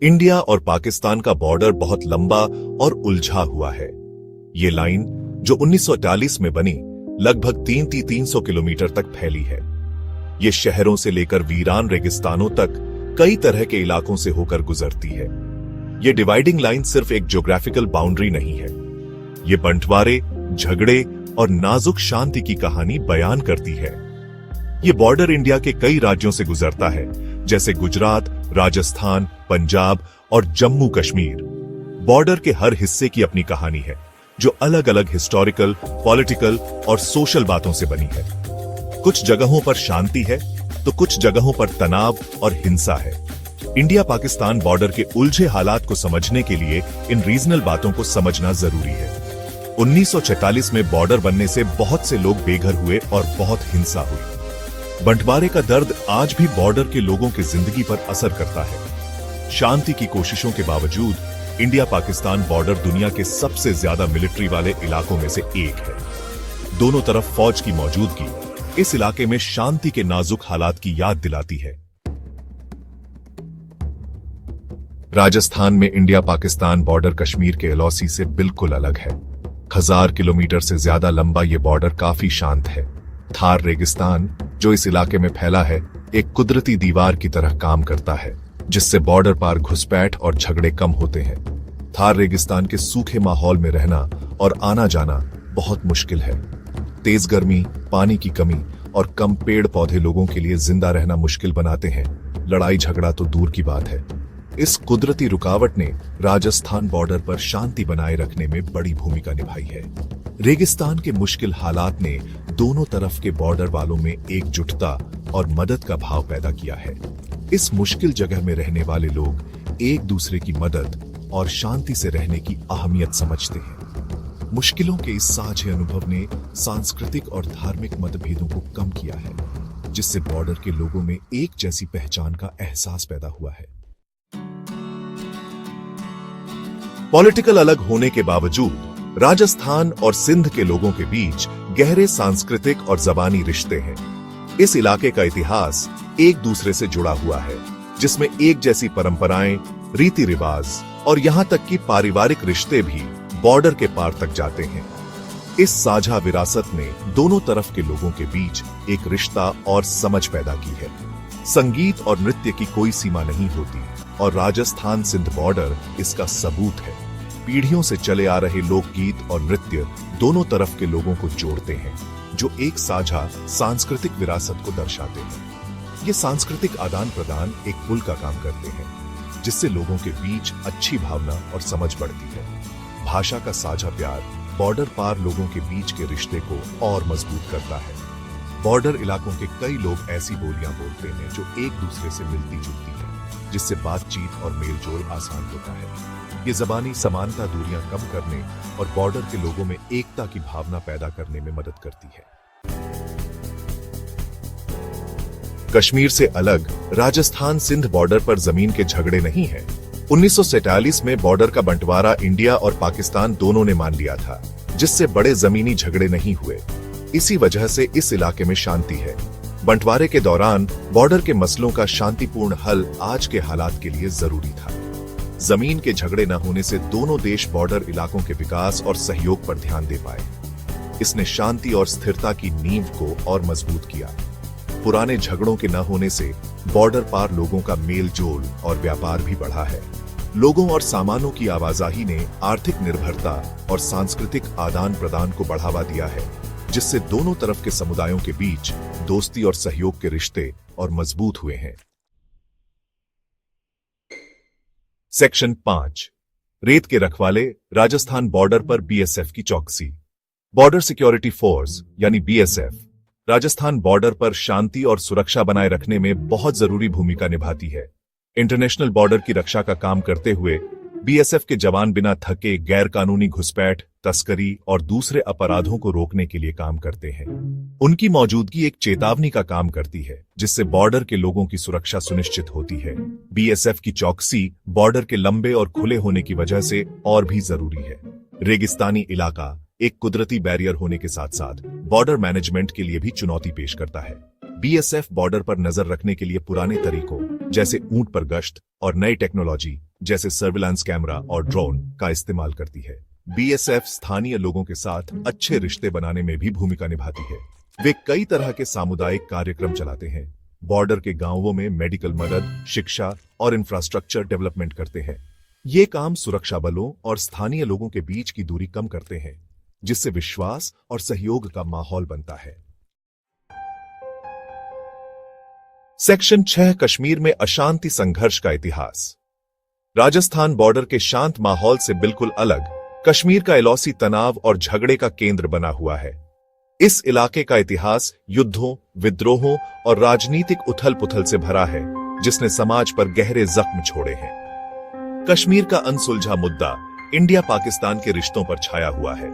India और पाकिस्तान का border बहुत लंबा और उलझा हुआ है। ये लाइन जो 1948 में बनी लगभग 300 किलोमीटर तक फैली है। ये शहरों से लेकर वीरान रेगिस्तानों तक कई तरह के इलाकों से होकर गुजरती है। ये डिवाइडिंग लाइन सिर्फ एक ज्योग्राफिकल बाउंड्री नहीं है, ये बंटवारे, झगड़े और नाजुक शांति की कहानी बयान करती है। ये बॉर्डर इंडिया के कई राज्यों से गुजरता है, जैसे गुजरात, राजस्थान, पंजाब और जम्मू कश्मीर। बॉर्डर के हर हिस्से की अपनी कहानी है, जो अलग अलग हिस्टोरिकल, पॉलिटिकल और सोशल बातों से बनी है। कुछ जगहों पर शांति है तो कुछ जगहों पर तनाव और हिंसा है। इंडिया पाकिस्तान बॉर्डर के उलझे हालात को समझने के लिए इन रीजनल बातों को समझना जरूरी है। 1946 में बॉर्डर बनने से बहुत से लोग बेघर हुए और बहुत हिंसा हुई। बंटवारे का दर्द आज भी बॉर्डर के लोगों की जिंदगी पर असर करता है। शांति की कोशिशों के बावजूद इंडिया पाकिस्तान बॉर्डर दुनिया के सबसे ज्यादा मिलिट्री वाले इलाकों में से एक है। दोनों तरफ फौज की मौजूदगी इस इलाके में शांति के नाजुक हालात की याद दिलाती है। राजस्थान में इंडिया पाकिस्तान बॉर्डर कश्मीर के एलओसी से बिल्कुल अलग है। 1000 किलोमीटर से ज्यादा लंबा ये बॉर्डर काफी शांत है। थार रेगिस्तान जो इस इलाके में फैला है, एक कुदरती दीवार की तरह काम करता है, जिससे बॉर्डर पार घुसपैठ और झगड़े कम होते हैं। थार रेगिस्तान के सूखे माहौल में रहना और आना जाना बहुत मुश्किल है। तेज गर्मी, पानी की कमी और कम पेड़ पौधे लोगों के लिए जिंदा रहना मुश्किल बनाते हैं। लड़ाई झगड़ा तो दूर की बात है। इस कुदरती रुकावट ने राजस्थान बॉर्डर पर शांति बनाए रखने में बड़ी भूमिका निभाई है। रेगिस्तान के मुश्किल हालात ने दोनों तरफ के बॉर्डर वालों में एकजुटता और मदद का भाव पैदा किया है। इस मुश्किल जगह में रहने वाले लोग एक दूसरे की मदद और शांति से रहने की अहमियत समझते हैं। मुश्किलों के इस साझे अनुभव ने सांस्कृतिक और धार्मिक मतभेदों को कम किया है, जिससे बॉर्डर के लोगों में एक जैसी पहचान का एहसास पैदा हुआ है। पॉलिटिकल अलग होने के बावजूद राजस्थान और सिंध के लोगों के बीच गहरे सांस्कृतिक और जबानी रिश्ते हैं। इस इलाके का इतिहास एक दूसरे से जुड़ा हुआ है, जिसमें एक जैसी परंपराएं, रीति रिवाज और यहां तक कि पारिवारिक रिश्ते भी बॉर्डर के पार तक जाते हैं। इस साझा विरासत ने दोनों तरफ के लोगों के बीच एक रिश्ता और समझ पैदा की है। संगीत और नृत्य की कोई सीमा नहीं होती और राजस्थान सिंध बॉर्डर इसका सबूत है। पीढ़ियों से चले आ रहे लोकगीत और नृत्य दोनों तरफ के लोगों को जोड़ते हैं, जो एक साझा सांस्कृतिक विरासत को दर्शाते हैं। ये सांस्कृतिक आदान प्रदान एक पुल का काम करते हैं, जिससे लोगों के बीच अच्छी भावना और समझ बढ़ती है। भाषा का साझा प्यार बॉर्डर पार लोगों के बीच के रिश्ते को और मजबूत करता है। बॉर्डर इलाकों के कई लोग ऐसी बोलियां बोलते हैं जो एक दूसरे से मिलती जुलती है, जिससे बातचीत और मेलजोल आसान होता है। ये ज़बानी समानता दूरियां कम करने और बॉर्डर के लोगों में एकता की भावना पैदा करने में मदद करती है। कश्मीर से अलग राजस्थान सिंध बॉर्डर पर जमीन के झगड़े नहीं है। 1947 में बॉर्डर का बंटवारा इंडिया और पाकिस्तान दोनों ने मान लिया था, जिससे बड़े जमीनी झगड़े नहीं हुए। इसी वजह से इस इलाके में शांति है। बंटवारे के दौरान बॉर्डर के मसलों का शांतिपूर्ण हल आज के हालात के लिए जरूरी था। जमीन के झगड़े न होने से दोनों देश बॉर्डर इलाकों के विकास और सहयोग पर ध्यान दे पाए। इसने शांति और स्थिरता की नींव को और मजबूत किया। पुराने झगड़ों के न होने से बॉर्डर पार लोगों का मेल जोल और व्यापार भी बढ़ा है। लोगों और सामानों की आवाजाही ने आर्थिक निर्भरता और सांस्कृतिक आदान प्रदान को बढ़ावा दिया है, जिससे दोनों तरफ के समुदायों के बीच दोस्ती और सहयोग के रिश्ते और मजबूत हुए हैं। सेक्शन 5, रेत के रखवाले, राजस्थान बॉर्डर पर बीएसएफ की चौकसी। बॉर्डर सिक्योरिटी फोर्स यानी बीएसएफ राजस्थान बॉर्डर पर शांति और सुरक्षा बनाए रखने में बहुत जरूरी भूमिका निभाती है। इंटरनेशनल बॉर्डर की रक्षा का काम करते हुए बीएसएफ के जवान बिना थके गैर कानूनी घुसपैठ, तस्करी और दूसरे अपराधों को रोकने के लिए काम करते हैं। उनकी मौजूदगी एक चेतावनी का काम करती है, जिससे बॉर्डर के लोगों की सुरक्षा सुनिश्चित होती है। बीएसएफ की चौकसी बॉर्डर के लंबे और खुले होने की वजह से और भी जरूरी है। रेगिस्तानी इलाका एक कुदरती बैरियर होने के साथ साथ बॉर्डर मैनेजमेंट के लिए भी चुनौती पेश करता है। बीएसएफ बॉर्डर पर नजर रखने के लिए पुराने तरीकों जैसे ऊंट पर गश्त और नई टेक्नोलॉजी जैसे सर्विलांस कैमरा और ड्रोन का इस्तेमाल करती है। बीएसएफ स्थानीय लोगों के साथ अच्छे रिश्ते बनाने में भी भूमिका निभाती है। वे कई तरह के सामुदायिक कार्यक्रम चलाते हैं, बॉर्डर के गांवों में मेडिकल मदद, शिक्षा और इंफ्रास्ट्रक्चर डेवलपमेंट करते हैं। ये काम सुरक्षा बलों और स्थानीय लोगों के बीच की दूरी कम करते हैं, जिससे विश्वास और सहयोग का माहौल बनता है। सेक्शन 6 कश्मीर में अशांति संघर्ष का इतिहास। राजस्थान बॉर्डर के शांत माहौल से बिल्कुल अलग कश्मीर का एलओसी तनाव और झगड़े का केंद्र बना हुआ है। इस इलाके का इतिहास युद्धों, विद्रोहों और राजनीतिक उथल-पुथल से भरा है, जिसने समाज पर गहरे जख्म छोड़े हैं। कश्मीर का अनसुलझा मुद्दा इंडिया पाकिस्तान के रिश्तों पर छाया हुआ है।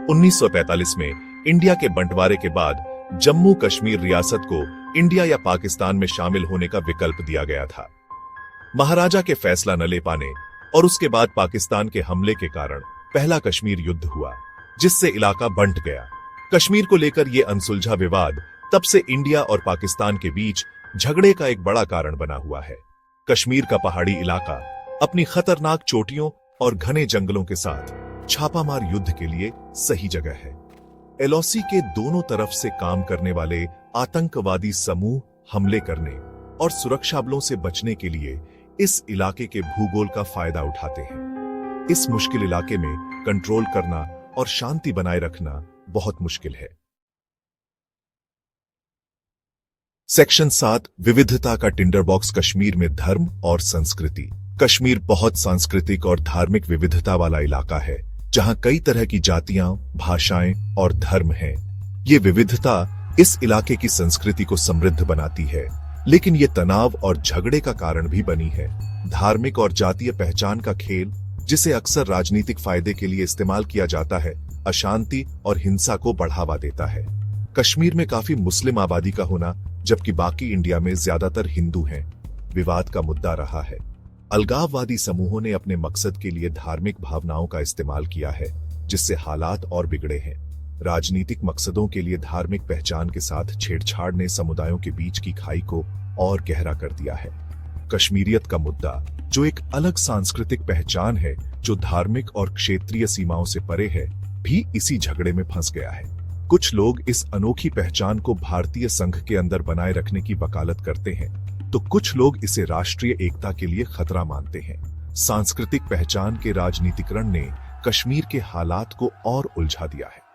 1945 में इंडिया के बंटवारे के बाद जम्मू कश्मीर रियासत को इंडिया या पाकिस्तान में शामिल होने का विकल्प दिया गया था। महाराजा के फैसला न ले पाने और उसके बाद पाकिस्तान के हमले के कारण पहला कश्मीर युद्ध हुआ, जिससे इलाका बंट गया। कश्मीर को लेकर यह अनसुलझा विवाद तब से इंडिया और पाकिस्तान के बीच झगड़े का एक बड़ा कारण बना हुआ है। कश्मीर का पहाड़ी इलाका अपनी खतरनाक चोटियों और घने जंगलों के साथ छापामार युद्ध के लिए सही जगह है। एलओसी के दोनों तरफ से काम करने वाले आतंकवादी समूह हमले करने और सुरक्षा बलों से बचने के लिए इस इलाके के भूगोल का फायदा उठाते हैं। इस मुश्किल इलाके में कंट्रोल करना और शांति बनाए रखना बहुत मुश्किल है। सेक्शन 7 विविधता का टिंडर बॉक्स। कश्मीर में धर्म और संस्कृति। कश्मीर बहुत सांस्कृतिक और धार्मिक विविधता वाला इलाका है, जहां कई तरह की जातियां, भाषाएं और धर्म हैं। ये विविधता इस इलाके की संस्कृति को समृद्ध बनाती है, लेकिन ये तनाव और झगड़े का कारण भी बनी है। धार्मिक और जातीय पहचान का खेल, जिसे अक्सर राजनीतिक फायदे के लिए इस्तेमाल किया जाता है, अशांति और हिंसा को बढ़ावा देता है। कश्मीर में काफी मुस्लिम आबादी का होना, जबकि बाकी इंडिया में ज्यादातर हिंदू हैं, विवाद का मुद्दा रहा है। अलगाववादी समूहों ने अपने मकसद के लिए धार्मिक भावनाओं का इस्तेमाल किया है, जिससे हालात और बिगड़े हैं। राजनीतिक मकसदों के लिए धार्मिक पहचान के साथ छेड़छाड़ ने समुदायों के बीच की खाई को और गहरा कर दिया है। कश्मीरियत का मुद्दा, जो एक अलग सांस्कृतिक पहचान है जो धार्मिक और क्षेत्रीय सीमाओं से परे है, भी इसी झगड़े में फंस गया है। कुछ लोग इस अनोखी पहचान को भारतीय संघ के अंदर बनाए रखने की वकालत करते हैं, तो कुछ लोग इसे राष्ट्रीय एकता के लिए खतरा मानते हैं। सांस्कृतिक पहचान के राजनीतिकरण ने कश्मीर के हालात को और उलझा दिया है।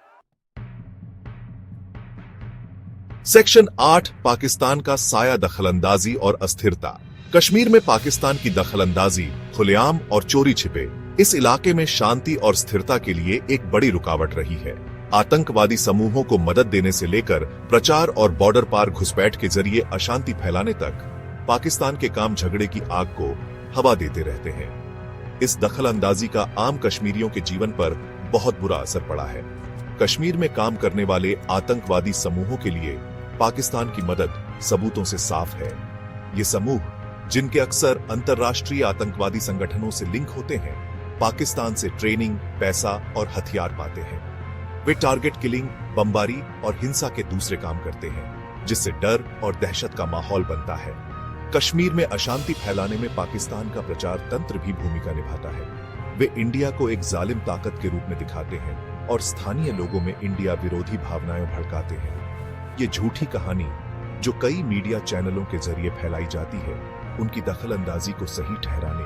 सेक्शन 8 पाकिस्तान का साया दखलंदाजी और अस्थिरता। कश्मीर में पाकिस्तान की दखलंदाजी खुलेआम और चोरी छिपे इस इलाके में शांति और स्थिरता के लिए एक बड़ी रुकावट रही है। आतंकवादी समूहों को मदद देने से लेकर प्रचार और बॉर्डर पार घुसपैठ के जरिए अशांति फैलाने तक पाकिस्तान के काम झगड़े की आग को हवा देते रहते हैं। इस दखलंदाजी का आम कश्मीरियों के जीवन पर बहुत बुरा असर पड़ा है। कश्मीर में काम करने वाले आतंकवादी समूहों के लिए पाकिस्तान की मदद सबूतों से साफ है। ये समूह, जिनके अक्सर अंतर्राष्ट्रीय आतंकवादी संगठनों से लिंक होते हैं, पाकिस्तान से ट्रेनिंग, पैसा और हथियार पाते हैं। वे टारगेट किलिंग, बमबारी और हिंसा के दूसरे काम करते हैं, जिससे डर और दहशत का माहौल बनता है। कश्मीर में अशांति फैलाने में पाकिस्तान का प्रचार तंत्र भी भूमिका निभाता है। वे इंडिया को एक जालिम ताकत के रूप में दिखाते हैं और स्थानीय लोगों में इंडिया विरोधी भावनाएं भड़काते हैं। ये झूठी कहानी, जो कई मीडिया चैनलों के जरिए फैलाई जाती है, उनकी दखलंदाजी को सही ठहराने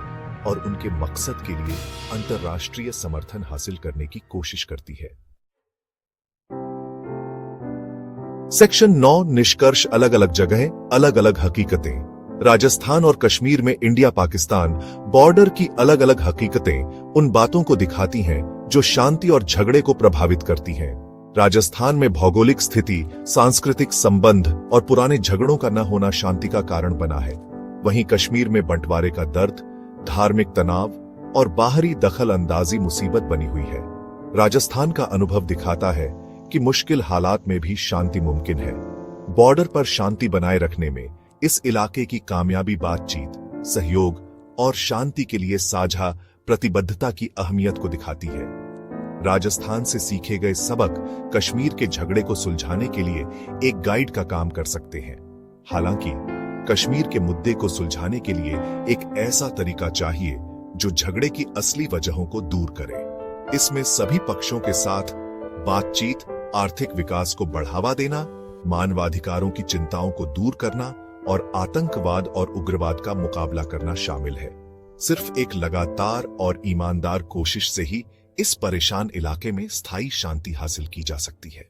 और उनके मकसद के लिए अंतर्राष्ट्रीय समर्थन हासिल करने की कोशिश करती है। सेक्शन 9 निष्कर्ष। अलग अलग जगहें, अलग अलग हकीकतें। राजस्थान और कश्मीर में इंडिया पाकिस्तान बॉर्डर की अलग अलग हकीकतें उन बातों को दिखाती हैं जो शांति और झगड़े को प्रभावित करती हैं। राजस्थान में भौगोलिक स्थिति, सांस्कृतिक संबंध और पुराने झगड़ों का न होना शांति का कारण बना है। वहीं कश्मीर में बंटवारे का दर्द, धार्मिक तनाव और बाहरी दखल अंदाजी मुसीबत बनी हुई है। राजस्थान का अनुभव दिखाता है कि मुश्किल हालात में भी शांति मुमकिन है। बॉर्डर पर शांति बनाए रखने में इस इलाके की कामयाबी बातचीत, सहयोग और शांति के लिए साझा प्रतिबद्धता की अहमियत को दिखाती है। राजस्थान से सीखे गए सबक कश्मीर के झगड़े को सुलझाने के लिए एक गाइड का काम कर सकते हैं। हालांकि कश्मीर के मुद्दे को सुलझाने के लिए एक ऐसा तरीका चाहिए जो झगड़े की असली वजहों को दूर करे। इसमें सभी पक्षों के साथ बातचीत, आर्थिक विकास को बढ़ावा देना, मानवाधिकारों की चिंताओं को दूर करना और आतंकवाद और उग्रवाद का मुकाबला करना शामिल है। सिर्फ एक लगातार और ईमानदार कोशिश से ही इस परेशान इलाके में स्थायी शांति हासिल की जा सकती है।